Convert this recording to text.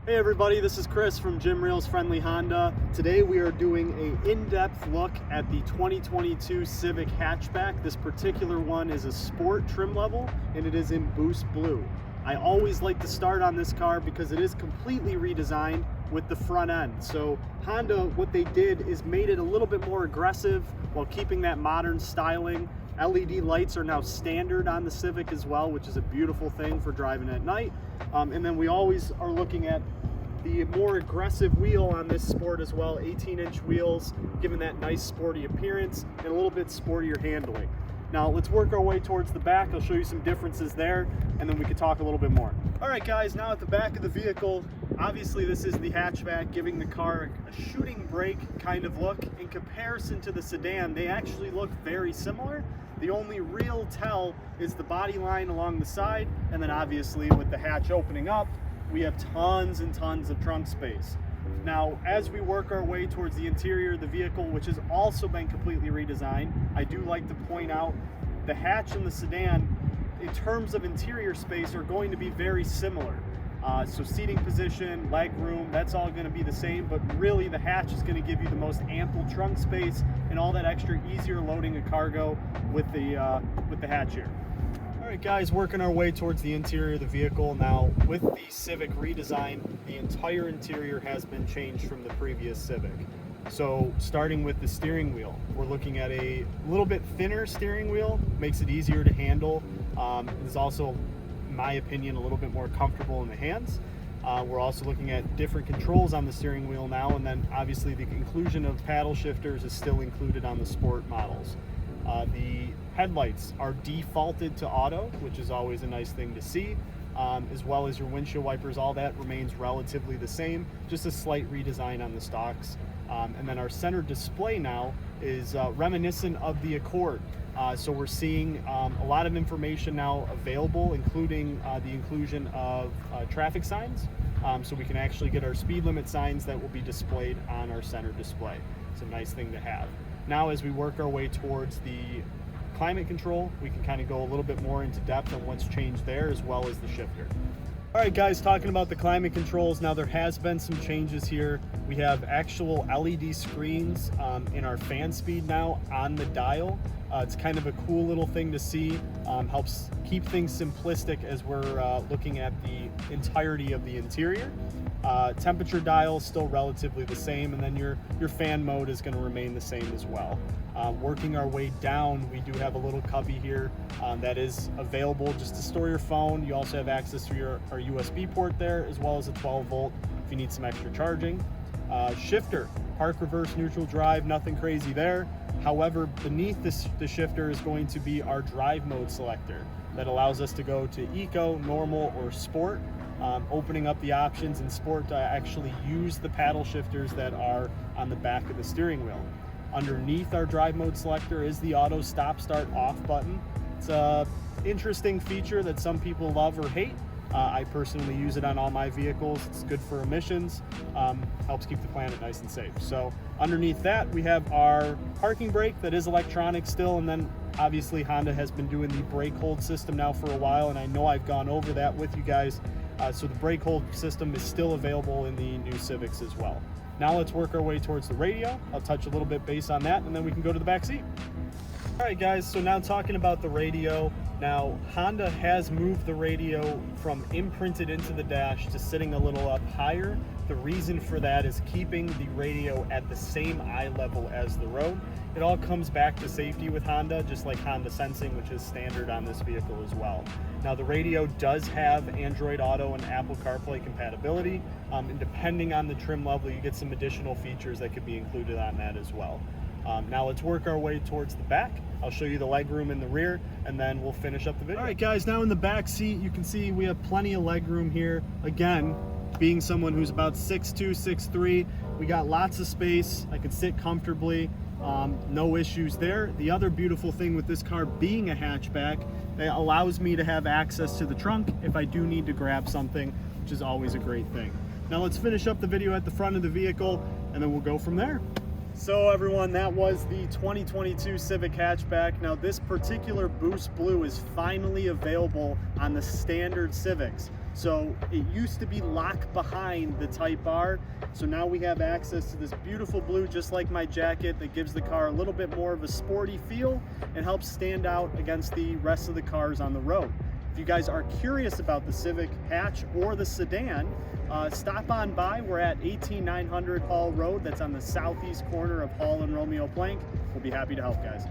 Hey everybody, this is Chris from Jim Reel's Friendly Honda. Today we are doing an in-depth look at the 2022 Civic Hatchback. This particular one is a sport trim level and it is in Boost Blue. I always like to start on this car because it is completely redesigned with the front end. So Honda, what they did is made it a little bit more aggressive while keeping that modern styling. LED lights are now standard on the Civic as well, which is a beautiful thing for driving at night. And then we always are looking at the more aggressive wheel on this Sport as well, 18-inch wheels, giving that nice sporty appearance and a little bit sportier handling. Now let's work our way towards the back. I'll show you some differences there and then we can talk a little bit more. All right guys, now at the back of the vehicle, obviously this is the hatchback, giving the car a shooting brake kind of look. In comparison to the sedan, they actually look very similar. The only real tell is the body line along the side, and then obviously with the hatch opening up, we have tons and tons of trunk space. Now, as we work our way towards the interior of the vehicle, which has also been completely redesigned, I do like to point out the hatch and the sedan, in terms of interior space, are going to be very similar. So seating position, leg room, that's all going to be the same, but really the hatch is going to give you the most ample trunk space and all that extra easier loading of cargo with the hatch here. All right guys, working our way towards the interior of the vehicle. Now with the Civic redesign, the entire interior has been changed from the previous Civic. So starting with the steering wheel, we're looking at a little bit thinner steering wheel, makes it easier to handle. It's also, in my opinion, a little bit more comfortable in the hands. We're also looking at different controls on the steering wheel now, and then obviously the inclusion of paddle shifters is still included on the Sport models. The headlights are defaulted to auto, which is always a nice thing to see, as well as your windshield wipers. All that remains relatively the same, just a slight redesign on the stocks. And then our center display now is reminiscent of the Accord. So we're seeing a lot of information now available, including the inclusion of traffic signs. So we can actually get our speed limit signs that will be displayed on our center display. It's a nice thing to have. Now as we work our way towards the climate control, we can kind of go a little bit more into depth on what's changed there, as well as the shifter. All right guys, talking about the climate controls, now there has been some changes here. We have actual LED screens in our fan speed now on the dial. It's kind of a cool little thing to see. Helps keep things simplistic as we're looking at the entirety of the interior. Temperature dial is still relatively the same, and then your fan mode is going to remain the same as well. Working our way down, we do have a little cubby here that is available just to store your phone. You also have access to our USB port there, as well as a 12 volt if you need some extra charging. Shifter, park, reverse, neutral, drive, nothing crazy there. However, beneath the shifter is going to be our drive mode selector that allows us to go to eco, normal, or sport, opening up the options in sport to actually use the paddle shifters that are on the back of the steering wheel. Underneath our drive mode selector is the auto stop start off button. It's an interesting feature that some people love or hate. I personally use it on all my vehicles. It's good for emissions, helps keep the planet nice and safe. So underneath that, we have our parking brake that is electronic still, and then obviously Honda has been doing the brake hold system now for a while, and I know I've gone over that with you guys. So the brake hold system is still available in the new Civics as well. Now let's work our way towards the radio. I'll touch a little bit base on that, and then we can go to the back seat. All right guys, so now talking about the radio. Now Honda has moved the radio from imprinted into the dash to sitting a little up higher. The reason for that is keeping the radio at the same eye level as the road. It all comes back to safety with Honda, just like Honda Sensing, which is standard on this vehicle as well. Now the radio does have Android Auto and Apple CarPlay compatibility, and depending on the trim level, you get some additional features that could be included on that as well. Now let's work our way towards the back. I'll show you the leg room in the rear, and then we'll finish up the video. All right guys, now in the back seat, you can see we have plenty of leg room here. Again, being someone who's about 6'2", 6'3", we got lots of space. I can sit comfortably, no issues there. The other beautiful thing with this car being a hatchback, it allows me to have access to the trunk if I do need to grab something, which is always a great thing. Now let's finish up the video at the front of the vehicle, and then we'll go from there. So everyone, that was the 2022 Civic Hatchback. Now this particular Boost Blue is finally available on the standard Civics. So it used to be lock behind the Type R. So now we have access to this beautiful blue, just like my jacket, that gives the car a little bit more of a sporty feel and helps stand out against the rest of the cars on the road. If you guys are curious about the Civic Hatch or the sedan, stop on by. We're at 18900 Hall Road. That's on the southeast corner of Hall and Romeo Plank. We'll be happy to help, guys.